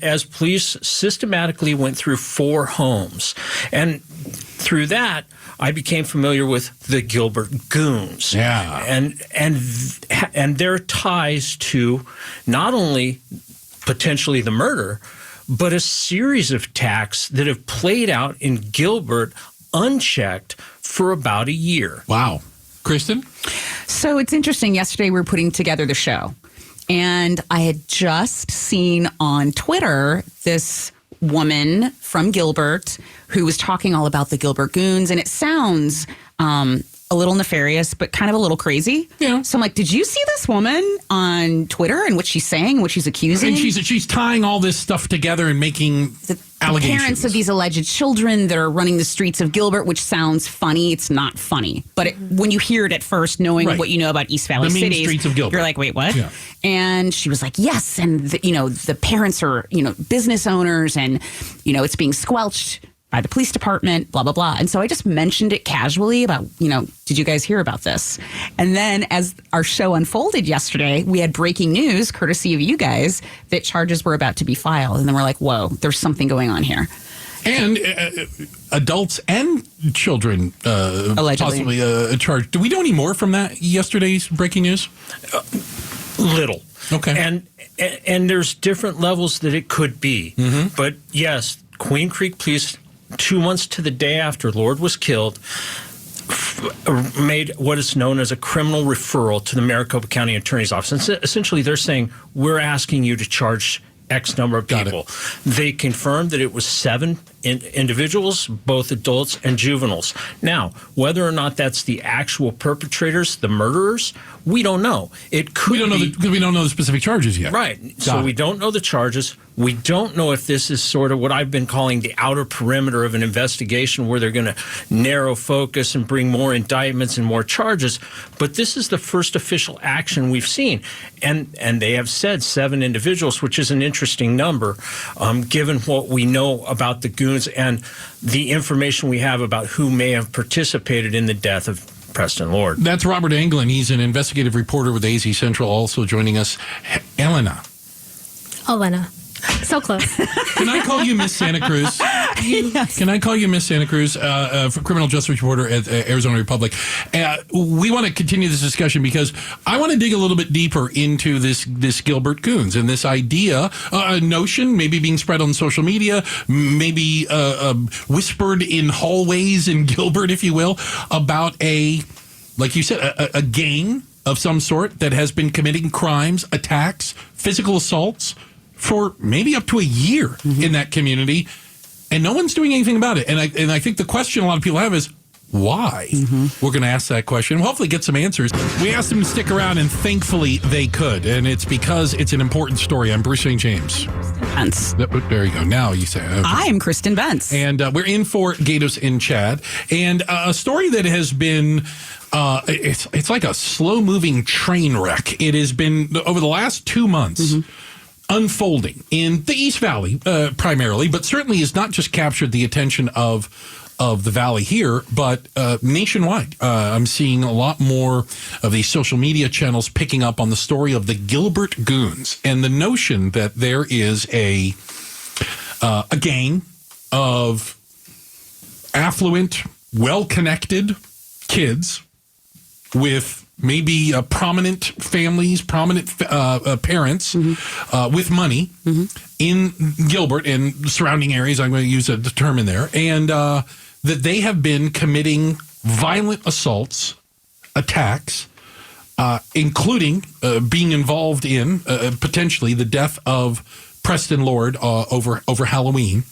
as police systematically went through 4 homes. And through that, I became familiar with the Gilbert Goons. Yeah. And their ties to not only potentially the murder, but a series of attacks that have played out in Gilbert unchecked for about a year. Wow. Kristin? So it's interesting. Yesterday we were putting together the show, and I had just seen on Twitter this woman from Gilbert who was talking all about the Gilbert Goons, and it sounds a little nefarious, but kind of a little crazy. Yeah. So I'm like, did you see this woman on Twitter and what she's saying, what she's accusing? And she's tying all this stuff together and making allegations. The parents of these alleged children that are running the streets of Gilbert, which sounds funny. It's not funny. But when you hear it at first, knowing what you know about East Valley the mean cities, streets of Gilbert. You're like, wait, what? Yeah. And she was like, yes. And, the parents are, business owners, and, it's being squelched by the police department, blah, blah, blah. And so I just mentioned it casually about, did you guys hear about this? And then as our show unfolded yesterday, we had breaking news, courtesy of you guys, that charges were about to be filed. And then we're like, whoa, there's something going on here. And adults and children allegedly possibly charged. Do we know any more from that yesterday's breaking news? Little. Okay. And there's different levels that it could be. Mm-hmm. But yes, Queen Creek Police, 2 months to the day after Lord was killed, made what is known as a criminal referral to the Maricopa County Attorney's Office. And essentially, they're saying, we're asking you to charge X number of people. They confirmed that it was 7 individuals, both adults and juveniles. Now, whether or not that's the actual perpetrators, the murderers, we don't know. It could we don't know be. We don't know the specific charges yet. Right. So we don't know the charges. We don't know if this is sort of what I've been calling the outer perimeter of an investigation, where they're going to narrow focus and bring more indictments and more charges. But this is the first official action we've seen. And they have said 7 individuals, which is an interesting number, given what we know about the goons and the information we have about who may have participated in the death of Preston Lord. That's Robert Anglen. He's an investigative reporter with AZCentral. Also joining us, Elena. So close. Can I call you Miss Santa Cruz? Yes. Can I call you Miss Santa Cruz, for criminal justice reporter at Arizona Republic? We want to continue this discussion because I want to dig a little bit deeper into this Gilbert Goons and this idea, a notion maybe being spread on social media, maybe whispered in hallways in Gilbert, if you will, about like you said, a gang of some sort that has been committing crimes, attacks, physical assaults for maybe up to a year in that community, and no one's doing anything about it. And I think the question a lot of people have is, why? We're going to ask that question. We'll hopefully get some answers. We asked them to stick around, and thankfully they could. And it's because it's an important story. I'm Bruce St. James. Bentz. There you go. Now you say, okay. I'm Kristin Bentz. And we're in for Gatos in Chad. And a story that has been... it's like a slow-moving train wreck. It has been, over the last 2 months, unfolding in the East Valley primarily, but certainly has not just captured the attention of the Valley here, but nationwide. I'm seeing a lot more of these social media channels picking up on the story of the Gilbert Goons and the notion that there is a gang of affluent, well-connected kids with maybe prominent families, prominent parents with money in Gilbert and surrounding areas. I'm going to use a term in there. And that they have been committing violent assaults, attacks, including being involved in potentially the death of Preston Lord over Halloween.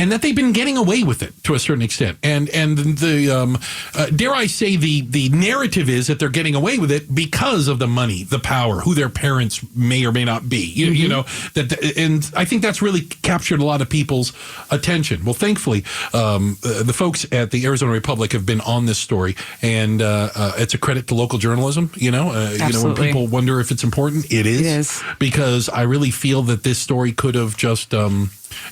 And that they've been getting away with it to a certain extent. And the dare I say, the narrative is that they're getting away with it because of the money, the power, who their parents may or may not be. You know, and I think that's really captured a lot of people's attention. Well, thankfully, the folks at the Arizona Republic have been on this story, and it's a credit to local journalism. You know, when people wonder if it's important, it is. It is. Because I really feel that this story could have just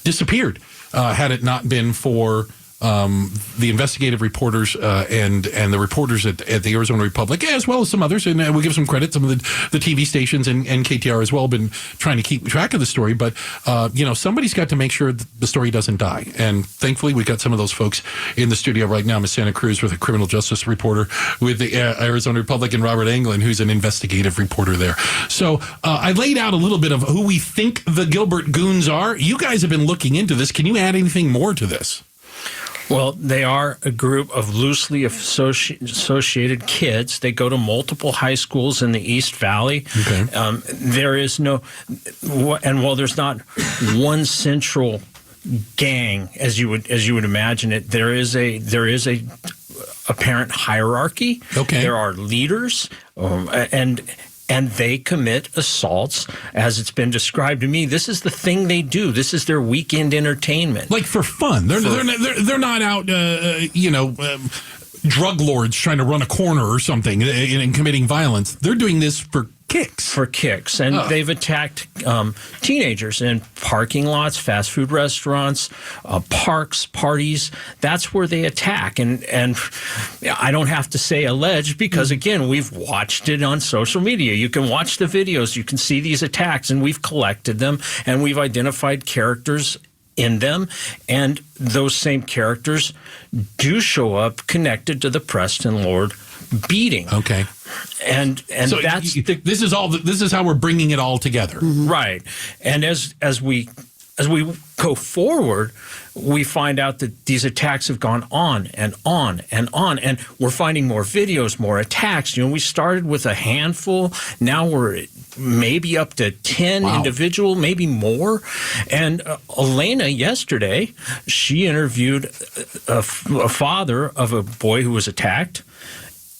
disappeared. Had it not been for the investigative reporters and the reporters at the Arizona Republic, as well as some others, and we'll give some credit. Some of the TV stations and KTR as well been trying to keep track of the story. But somebody's got to make sure the story doesn't die. And thankfully, we've got some of those folks in the studio right now. Miss Santa Cruz with a criminal justice reporter with the Arizona Republic, and Robert Anglen, who's an investigative reporter there. So I laid out a little bit of who we think the Gilbert Goons are. You guys have been looking into this. Can you add anything more to this? Well, they are a group of loosely associated kids. They go to multiple high schools in the East Valley. Okay. There is no, and while there's not one central gang as you would imagine it, there is a apparent hierarchy. Okay. There are leaders, and they commit assaults, as it's been described to me. This is the thing they do. This is their weekend entertainment, like for fun. They're not out, drug lords trying to run a corner or something and committing violence. They're doing this for kicks. And they've attacked teenagers in parking lots, fast food restaurants, parks, parties. That's where they attack. And I don't have to say alleged because, again, we've watched it on social media. You can watch the videos. You can see these attacks, and we've collected them, and we've identified characters in them, and those same characters do show up connected to the Preston Lord beating. Okay. And so that's this is how we're bringing it all together. Mm-hmm. Right. And as we go forward, we find out that these attacks have gone on and on and on, and we're finding more videos, more attacks. We started with a handful. Now we're maybe up to 10 individual, maybe more. And Elena, yesterday, she interviewed a father of a boy who was attacked,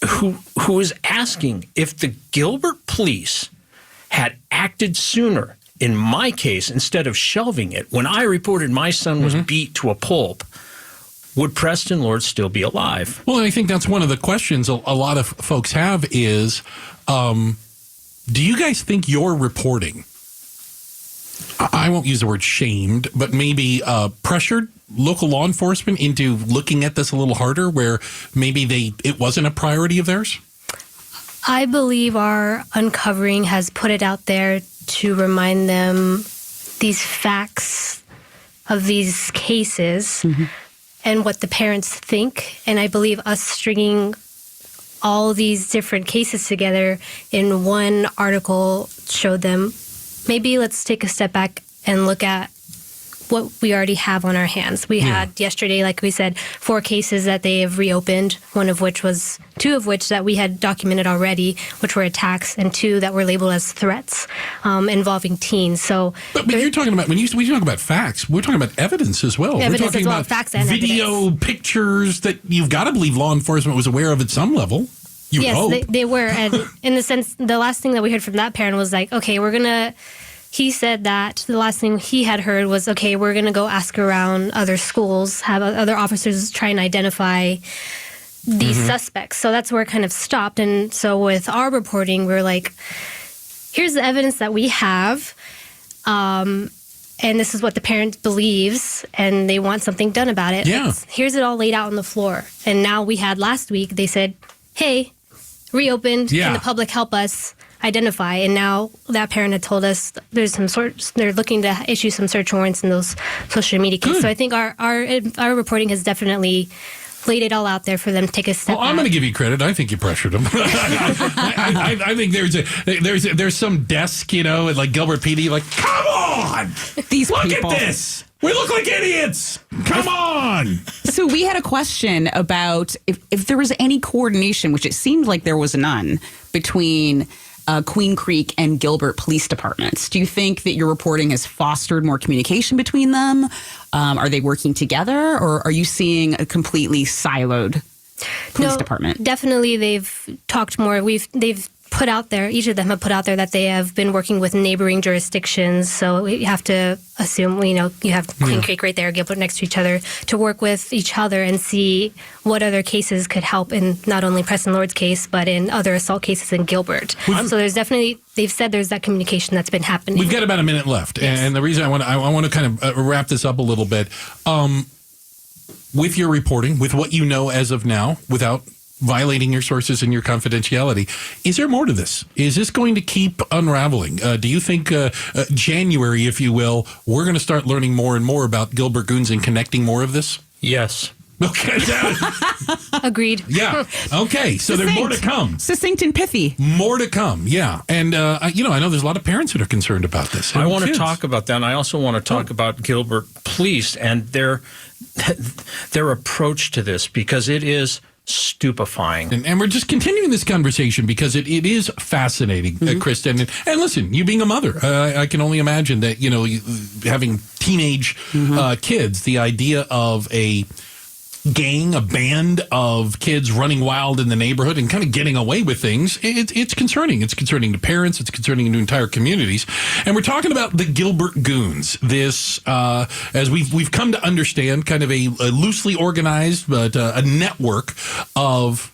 who is asking if the Gilbert police had acted sooner, in my case, instead of shelving it, when I reported my son was beat to a pulp, would Preston Lord still be alive? Well, I think that's one of the questions a lot of folks have is, do you guys think your reporting, I won't use the word shamed, but maybe pressured local law enforcement into looking at this a little harder, where maybe it wasn't a priority of theirs? I believe our uncovering has put it out there to remind them these facts of these cases and what the parents think. And I believe us stringing all these different cases together in one article showed them, maybe let's take a step back and look at what we already have on our hands. We had yesterday, like we said, 4 cases that they have reopened, two of which that we had documented already, which were attacks, and 2 that were labeled as threats involving teens. So, but you're talking about, when we talk about facts, we're talking about evidence as well. Evidence we're talking as well, about facts and video, evidence. Pictures that you've got to believe law enforcement was aware of at some level. Yes, they were. And in the sense, the last thing that we heard from that parent was like, okay, he said that the last thing he had heard was, okay, we're going to go ask around other schools, have other officers try and identify these suspects. So that's where it kind of stopped. And so with our reporting, we're like, here's the evidence that we have. And this is what the parent believes, and they want something done about it. Yeah. Here's it all laid out on the floor. And now we had last week, they said, hey, reopened. Can the public help us identify? And now that parent had told us they're looking to issue some search warrants in those social media cases. So I think our reporting has definitely laid it all out there for them to take a step back. I'm going to give you credit. I think you pressured them. I think there's some desk, at like Gilbert PD, like, come on, look people. at this. We look like idiots. Come on. So we had a question about if there was any coordination, which it seemed like there was none, between Queen Creek and Gilbert police departments. Do you think that your reporting has fostered more communication between them? Are they working together, or are you seeing a completely siloed police department? Definitely, they've talked more. They've put out there, each of them have put out there that they have been working with neighboring jurisdictions. So you have to assume, you have Queen Creek right there, Gilbert next to each other, to work with each other and see what other cases could help in not only Preston Lord's case, but in other assault cases in Gilbert. So there's definitely, they've said there's that communication that's been happening. We've got about a minute left. Yes. And the reason I want to kind of wrap this up a little bit. with your reporting, with what you know as of now, without violating your sources and your confidentiality, is there more to this? Is this going to keep unraveling? Do you think January, if you will, we're going to start learning more and more about Gilbert Goons and connecting more of this? Yes. Okay. Agreed. Yeah. Okay. So there's more to come. Succinct and pithy. More to come. Yeah. And, I know there's a lot of parents that are concerned about this. I want to talk about that. And I also want to talk about Gilbert Police and their approach to this, because it is stupefying. And we're just continuing this conversation because it is fascinating, Kristin. And listen, you being a mother, I can only imagine that, having teenage kids, the idea of a gang, a band of kids running wild in the neighborhood and kind of getting away with things, it's concerning. It's concerning to parents. It's concerning to entire communities. And we're talking about the Gilbert Goons. This, as we've come to understand, kind of a loosely organized, but a network of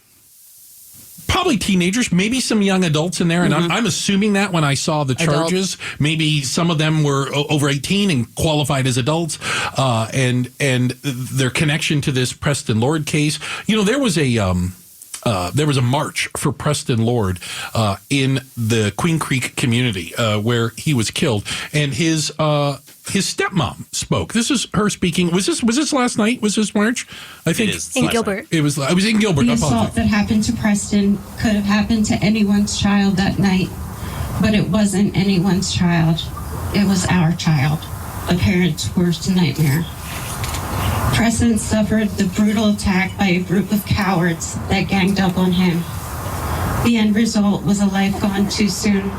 probably teenagers, maybe some young adults in there. And I'm assuming that when I saw the charges, maybe some of them were over 18 and qualified as adults, and their connection to this Preston Lord case. There was a march for Preston Lord in the Queen Creek community where he was killed, and his stepmom spoke. This is her speaking. Was this last night? Was this march? I think in Gilbert. It was. I was in Gilbert. The assault that happened to Preston could have happened to anyone's child that night, but it wasn't anyone's child. It was our child, a parent's worst nightmare. Preston suffered the brutal attack by a group of cowards that ganged up on him. The end result was a life gone too soon.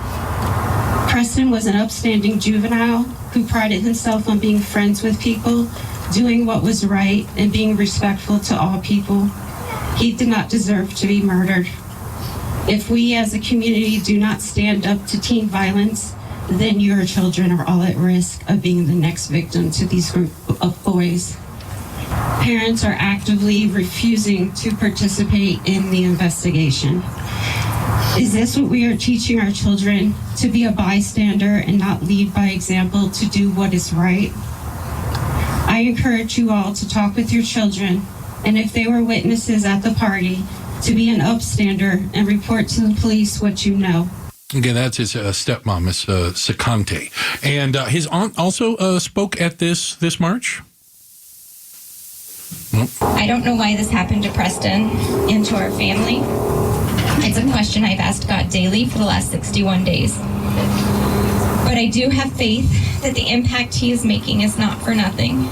Preston was an upstanding juvenile who prided himself on being friends with people, doing what was right, and being respectful to all people. He did not deserve to be murdered. If we as a community do not stand up to teen violence, then your children are all at risk of being the next victim to these group of boys. Parents are actively refusing to participate in the investigation. Is this what we are teaching our children, to be a bystander and not lead by example, to do what is right? I encourage you all to talk with your children, and if they were witnesses at the party, to be an upstander and report to the police what you know. Again, that's his stepmom, Miss Sacante. And his aunt also spoke at this march? Nope. I don't know why this happened to Preston and to our family. It's a question I've asked God daily for the last 61 days. But I do have faith that the impact he is making is not for nothing.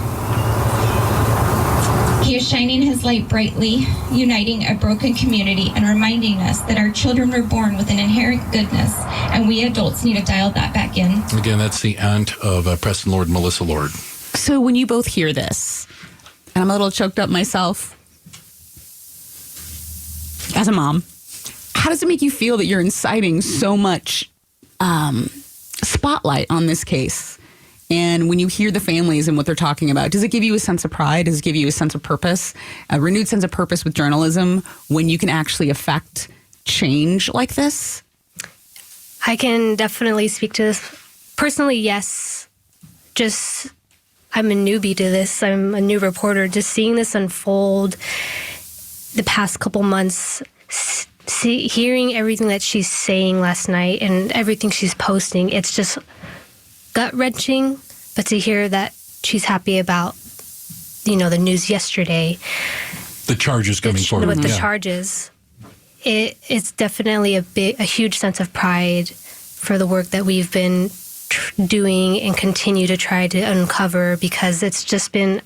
He is shining his light brightly, uniting a broken community and reminding us that our children were born with an inherent goodness, and we adults need to dial that back in. Again, that's the aunt of Preston Lord, Melissa Lord. So when you both hear this, and I'm a little choked up myself as a mom, how does it make you feel that you're inciting so much spotlight on this case? And when you hear the families and what they're talking about, does it give you a sense of pride? Does it give you a sense of purpose, a renewed sense of purpose with journalism when you can actually affect change like this? I can definitely speak to this. Personally, yes. I'm a newbie to this. I'm a new reporter. Just seeing this unfold the past couple months, hearing everything that she's saying last night and everything she's posting, it's just gut-wrenching. But to hear that she's happy about, the news yesterday. The charges coming forward. With the charges, it's definitely a huge sense of pride for the work that we've been doing and continue to try to uncover, because it's just been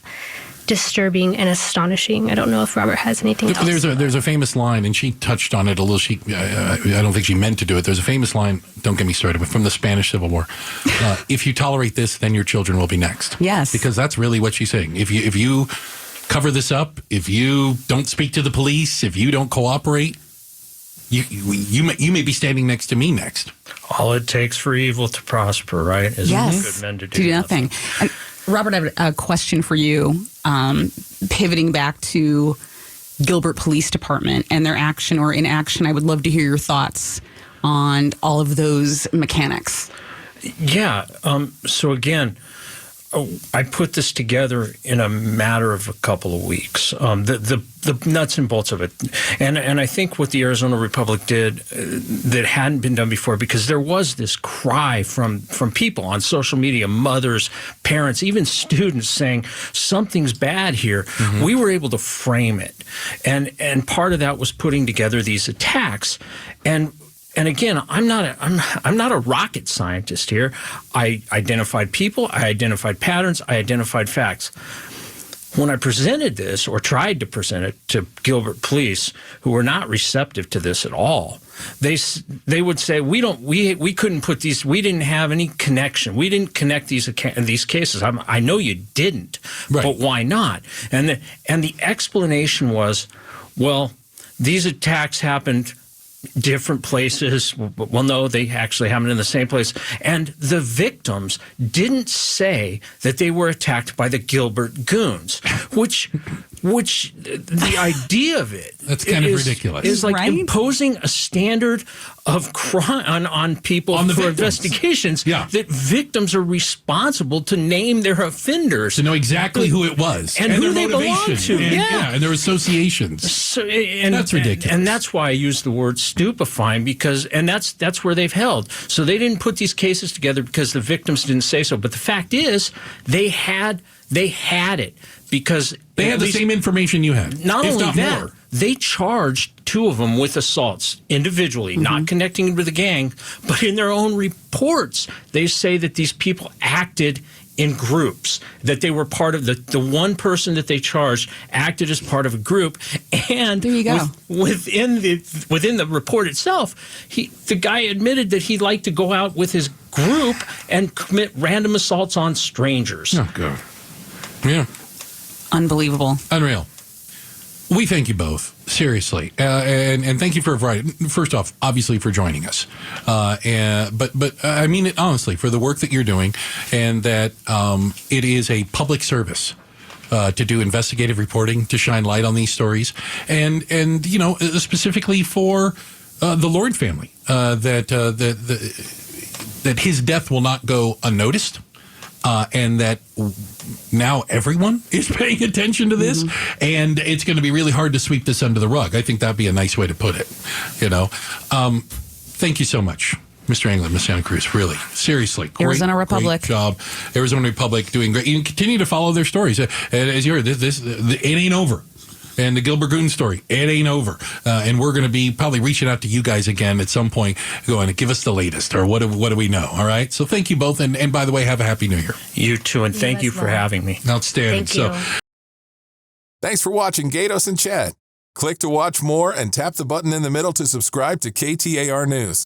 disturbing and astonishing. I don't know if Robert has anything else. There's a famous line, and she touched on it a little. I don't think she meant to do it. There's a famous line, don't get me started, but from the Spanish Civil War. If you tolerate this, then your children will be next. Yes. Because that's really what she's saying. If you cover this up, if you don't speak to the police, if you don't cooperate, you may be standing next to me next. All it takes for evil to prosper, right? Is good men to do nothing. And Robert, I have a question for you. Pivoting back to Gilbert Police Department and their action or inaction, I would love to hear your thoughts on all of those mechanics. Yeah. So again, I put this together in a matter of a couple of weeks. The nuts and bolts of it, and I think what the Arizona Republic did that hadn't been done before, because there was this cry from people on social media, mothers, parents, even students saying something's bad here. Mm-hmm. We were able to frame it, and part of that was putting together these attacks. And again, I'm not a rocket scientist here. I identified people, I identified patterns, I identified facts. When I presented this, or tried to present it to Gilbert police, who were not receptive to this at all, they would say we couldn't put these. We didn't have any connection. We didn't connect these cases. I know you didn't, right. But why not? And the explanation was, well, these attacks happened different places. Well, no, they actually happened in the same place. And the victims didn't say that they were attacked by the Gilbert Goons, which the idea of it, that's kind of ridiculous, is like right? imposing a standard of crime on people for investigations. Yeah. That victims are responsible to name their offenders, to know exactly who it was and who their they belong motivation, to. and their associations. So, and that's ridiculous. And that's why I use the word stupefying, because that's where they've held. So they didn't put these cases together because the victims didn't say so. But the fact is, they had it, because they had the same information you had. Not if only not that, more. they charged two of them with assaults individually, Mm-hmm. not connecting them to the gang, but in their own reports, they say that these people acted in groups, that they were part of the one person that they charged acted as part of a group. And there you go. Within the report itself, the guy admitted that he liked to go out with his group and commit random assaults on strangers. Oh, God. Yeah. Unbelievable. Unreal. We thank you both, seriously, and thank you for a variety. First off, obviously for joining us, but I mean it honestly, for the work that you're doing, and that it is a public service to do investigative reporting, to shine light on these stories, and you know, specifically for the Lord family, that his death will not go unnoticed. And that now everyone is paying attention to this, and it's going to be really hard to sweep this under the rug. I think that'd be a nice way to put it. You know, thank you so much, Mr. Anglen, Ms. Santa Cruz. Really, seriously, Arizona Republic. great job. Arizona Republic doing great. You can continue to follow their stories. As you heard, it ain't over. And the Gilbert Goons story, it ain't over. And we're going to be probably reaching out to you guys again at some point, going to give us the latest, or what do we know? All right. So thank you both. And by the way, have a happy New Year. You too. And thank you for having me. Outstanding. Thank you. Thanks for watching Gatos and Chad. Click to watch more and tap the button in the middle to subscribe to KTAR News.